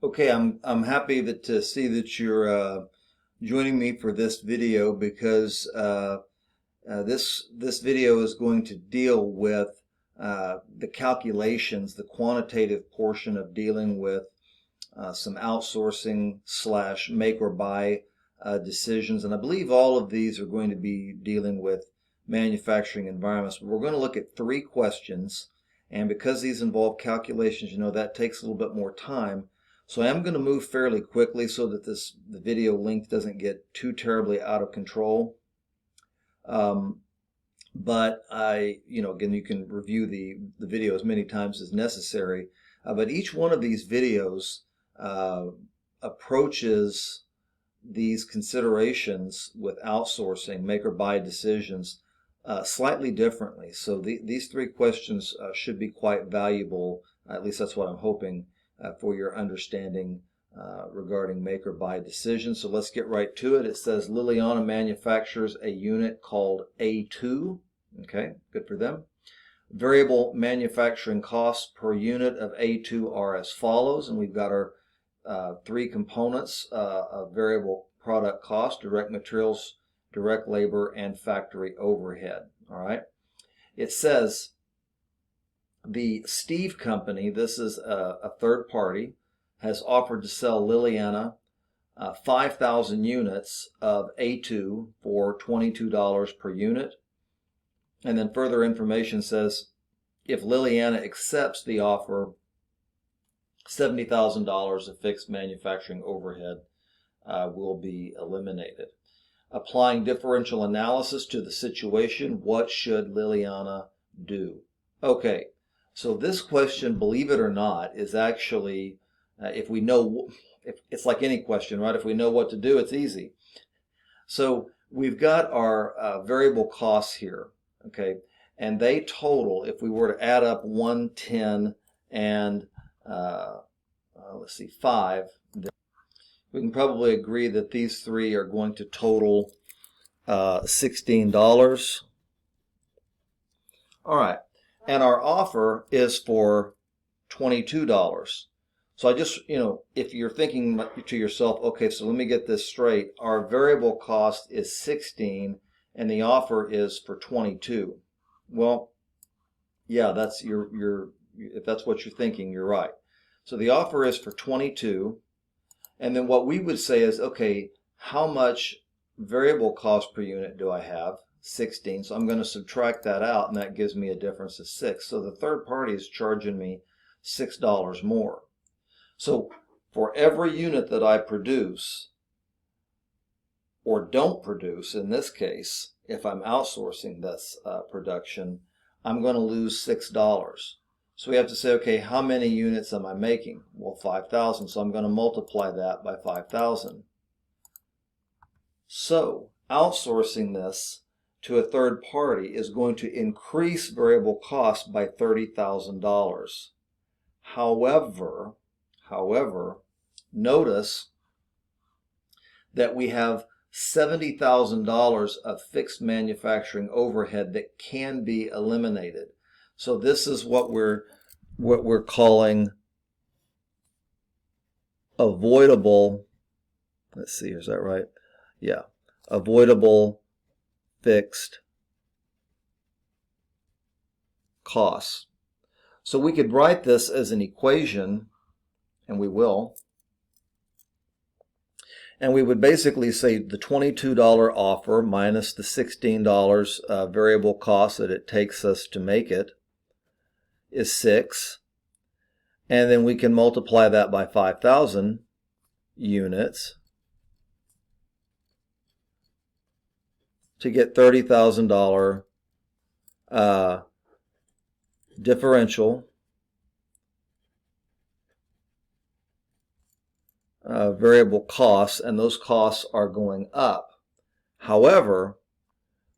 Okay, I'm happy to see that you're joining me for this video because this video is going to deal with the calculations, the quantitative portion of dealing with some outsourcing slash make or buy decisions, and I believe all of these are going to be dealing with manufacturing environments. But we're going to look at 3 questions, and because these involve calculations, that takes a little bit more time. So I am going to move fairly quickly so that the video length doesn't get too terribly out of control. But again, you can review the video as many times as necessary. But each one of these videos approaches these considerations with outsourcing, make or buy decisions, slightly differently. So these 3 questions should be quite valuable. At least that's what I'm hoping for your understanding regarding make or buy decisions. So let's get right to it. It says Liliana manufactures a unit called A2. Okay, good for them. Variable manufacturing costs per unit of A2 are as follows, and we've got our 3 components of variable product cost: direct materials, direct labor, and factory overhead. All right. It says the Steve Company, this is a third party, has offered to sell Liliana 5,000 units of A2 for $22 per unit. And then further information says if Liliana accepts the offer, $70,000 of fixed manufacturing overhead will be eliminated. Applying differential analysis to the situation, what should Liliana do? Okay, so this question, believe it or not, is actually, if it's like any question, right? If we know what to do, it's easy. So we've got our variable costs here, okay? And they total, if we were to add up 110 and let's see, 5, we can probably agree that these 3 are going to total $16. All right, and our offer is for $22. So I just, if you're thinking to yourself, okay, so let me get this straight. Our variable cost is 16 and the offer is for 22. Well, yeah, that's if that's what you're thinking, you're right. So the offer is for 22, and then what we would say is, okay, how much variable cost per unit do I have? 16. So I'm going to subtract that out, and that gives me a difference of 6. So the third party is charging me $6 more. So for every unit that I produce or don't produce, in this case, if I'm outsourcing this production, I'm going to lose $6. So we have to say, okay, how many units am I making? Well, 5,000. So I'm going to multiply that by 5,000. So outsourcing this to a third party is going to increase variable cost by $30,000. However, notice that we have $70,000 of fixed manufacturing overhead that can be eliminated. So this is what we're calling avoidable. Let's see, is that right? Yeah, avoidable fixed costs. So we could write this as an equation, and we will. And we would basically say the $22 offer minus the $16 variable cost that it takes us to make it is 6. And then we can multiply that by 5,000 units to get $30,000 differential variable costs, and those costs are going up. However,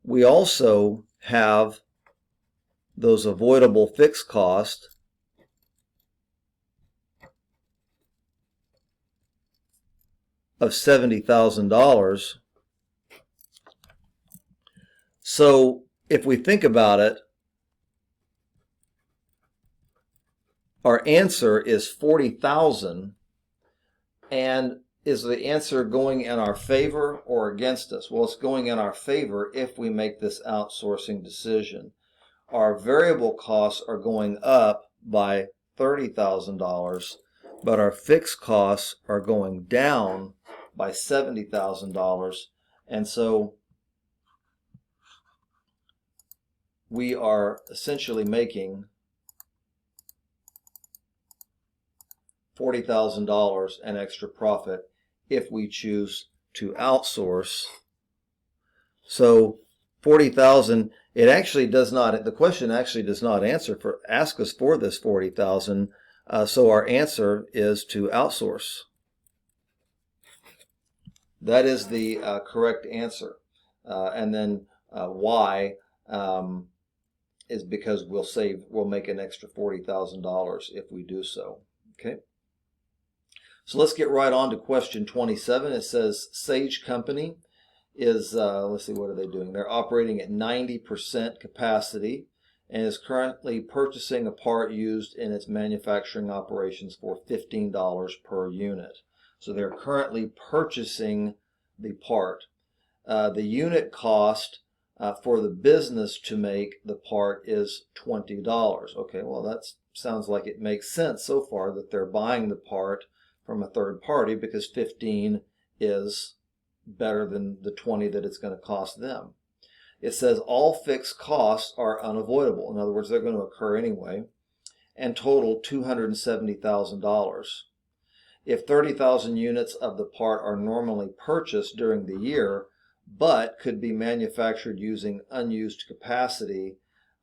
we also have those avoidable fixed costs of $70,000. So if we think about it, our answer is 40,000 And is the answer going in our favor or against us? Well, it's going in our favor if we make this outsourcing decision. Our variable costs are going up by $30,000, but our fixed costs are going down by $70,000. And so we are essentially making $40,000 in extra profit if we choose to outsource. So 40,000, it actually does not, the question actually does not ask us for this 40,000. So our answer is to outsource. That is the correct answer. And then why is because we'll make an extra $40,000 if we do so. Okay. So let's get right on to question 27. It says Sage Company is, let's see, what are they doing? They're operating at 90% capacity and is currently purchasing a part used in its manufacturing operations for $15 per unit. So they're currently purchasing the part. The unit cost for the business to make the part is $20. Okay, well that sounds like it makes sense so far that they're buying the part from a third party because 15 is better than the 20 that it's going to cost them. It says all fixed costs are unavoidable. In other words, they're going to occur anyway, and total $270,000. If 30,000 units of the part are normally purchased during the year, but could be manufactured using unused capacity,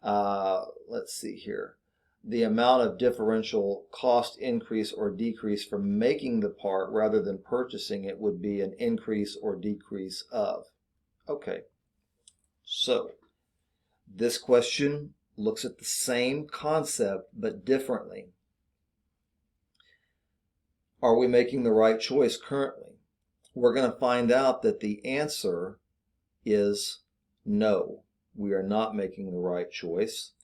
let's see here. The amount of differential cost increase or decrease from making the part rather than purchasing it would be an increase or decrease of. Okay, so this question looks at the same concept but differently. Are we making the right choice currently? We're going to find out that the answer is no. We are not making the right choice.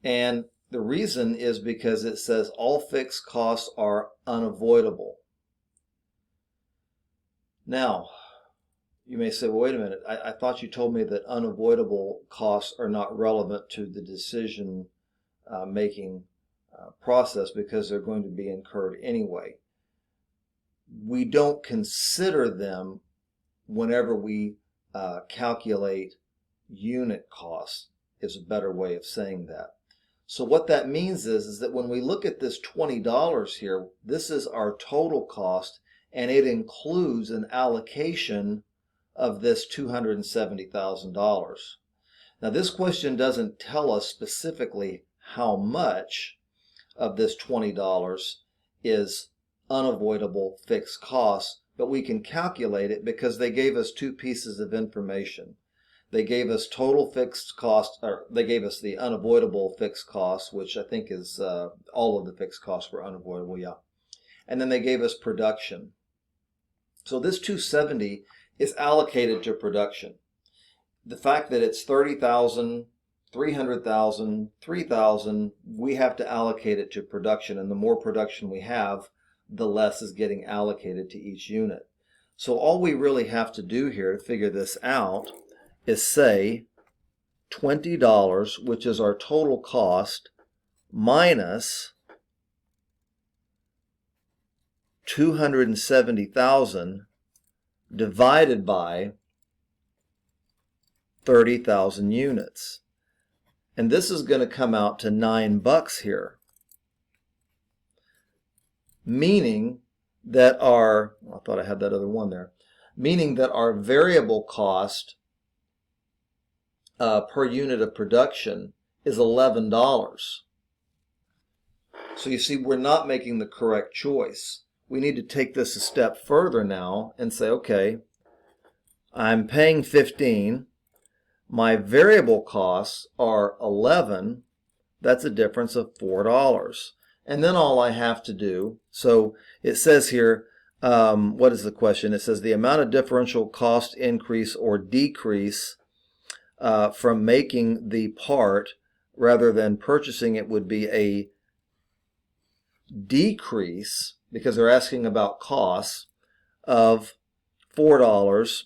And the reason is because it says all fixed costs are unavoidable. Now, you may say, well, wait a minute, I thought you told me that unavoidable costs are not relevant to the decision making process because they're going to be incurred anyway. We don't consider them whenever we calculate unit costs, is a better way of saying that. So what that means is that when we look at this $20 here, this is our total cost, and it includes an allocation of this $270,000. Now this question doesn't tell us specifically how much of this $20 is unavoidable fixed costs, but we can calculate it because they gave us two pieces of information. They gave us total fixed cost, or they gave us the unavoidable fixed costs, which I think is all of the fixed costs were unavoidable, yeah. And then they gave us production. So this 270 is allocated to production. The fact that it's 30,000, 300,000, 3,000, we have to allocate it to production, and the more production we have, the less is getting allocated to each unit. So all we really have to do here to figure this out is say $20, which is our total cost, minus 270,000 divided by 30,000 units. And this is going to come out to $9 here. Meaning that I thought I had that other one there, meaning that our variable cost per unit of production is $11. So you see, we're not making the correct choice. We need to take this a step further now and say, okay, I'm paying 15. My variable costs are 11. That's a difference of $4. And then all I have to do, so it says here, what is the question? It says the amount of differential cost increase or decrease from making the part rather than purchasing it would be a decrease because they're asking about costs of $4,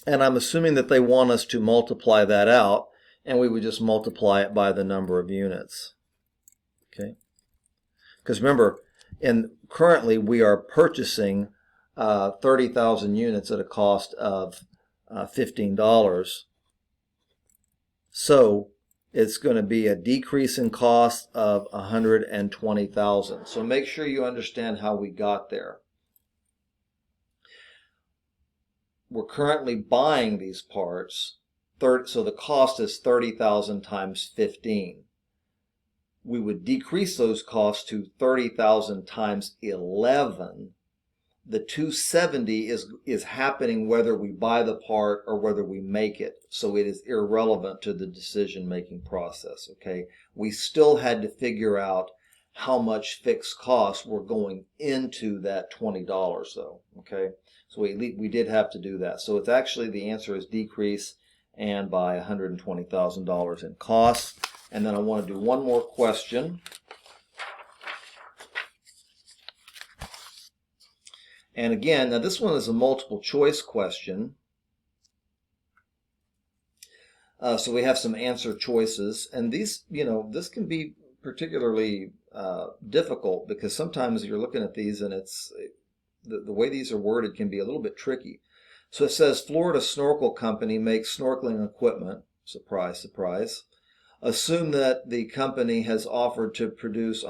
and I'm assuming that they want us to multiply that out, and we would just multiply it by the number of units. Okay, because remember, currently we are purchasing 30,000 units at a cost of $15. So it's going to be a decrease in cost of 120,000. So make sure you understand how we got there. We're currently buying these parts, so the cost is 30,000 times 15. We would decrease those costs to 30,000 times 11. The 270 is happening whether we buy the part or whether we make it. So it is irrelevant to the decision-making process, okay? We still had to figure out how much fixed costs were going into that $20 though, okay? So we did have to do that. So it's actually, the answer is decrease and by $120,000 in costs. And then I want to do one more question. And again, now this one is a multiple choice question. So we have some answer choices, and these, this can be particularly difficult because sometimes you're looking at these and it's the way these are worded can be a little bit tricky. So it says Florida Snorkel Company makes snorkeling equipment. Surprise, surprise. Assume that the company has offered to produce,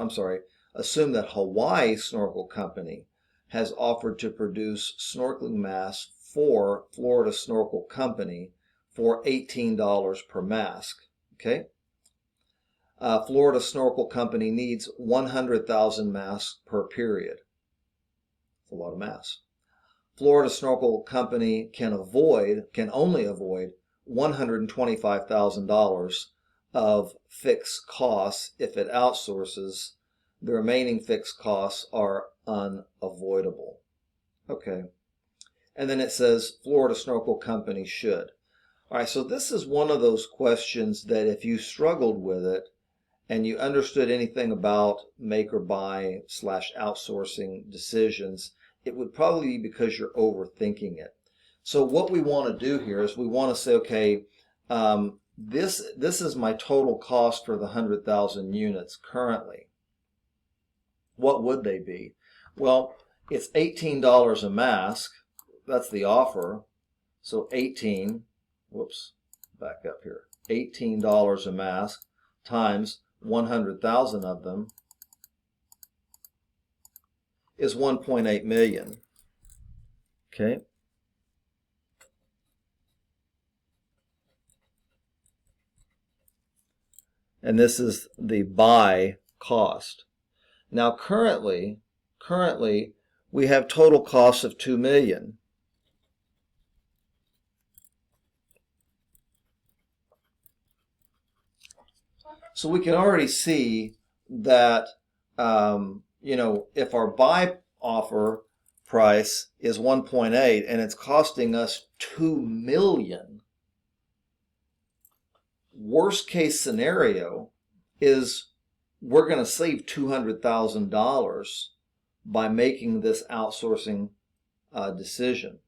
assume that Hawaii Snorkel Company has offered to produce snorkeling masks for Florida Snorkel Company for $18 per mask. Okay? Florida Snorkel Company needs 100,000 masks per period. That's a lot of masks. Florida Snorkel Company can only avoid $125,000 of fixed costs if it outsources. The remaining fixed costs are unavoidable. Okay. And then it says Florida Snorkel Company should. All right, so this is one of those questions that if you struggled with it and you understood anything about make or buy / outsourcing decisions, it would probably be because you're overthinking it. So what we want to do here is we want to say, okay, this is my total cost for the 100,000 units currently. What would they be? Well, it's $18 a mask. That's the offer. So $18 a mask times 100,000 of them is 1.8 million. Okay. And this is the buy cost. Now currently we have total costs of 2 million. So we can already see that if our buy offer price is 1.8 and it's costing us 2 million, worst case scenario is we're going to save $200,000 by making this outsourcing decision,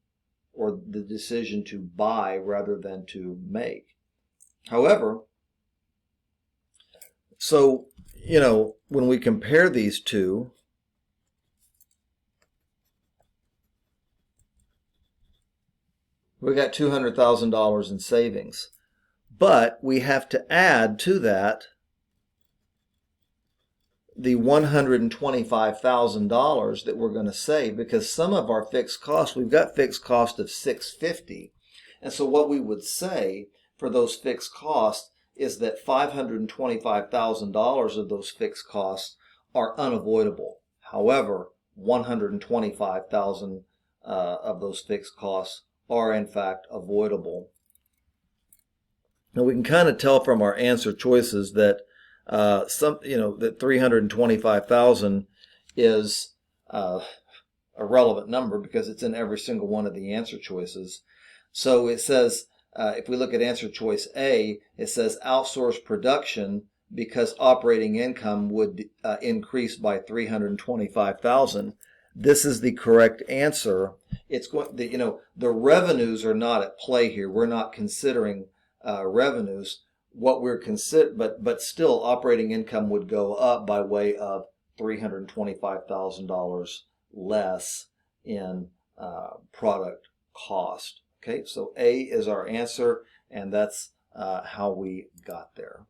or the decision to buy rather than to make. However, so, when we compare these two, we got $200,000 in savings. But we have to add to that the $125,000 that we're going to save, because some of our fixed costs, we've got fixed cost of $650. And so what we would say for those fixed costs is that $525,000 of those fixed costs are unavoidable. However, $125,000 of those fixed costs are in fact avoidable. Now we can kind of tell from our answer choices that that 325,000 is a relevant number because it's in every single one of the answer choices. So it says, if we look at answer choice A, it says outsource production because operating income would increase by $325,000. This is the correct answer. It's going, the revenues are not at play here. We're not considering revenues. What we're but still, operating income would go up by way of $325,000 less in product cost. Okay, so A is our answer, and that's how we got there.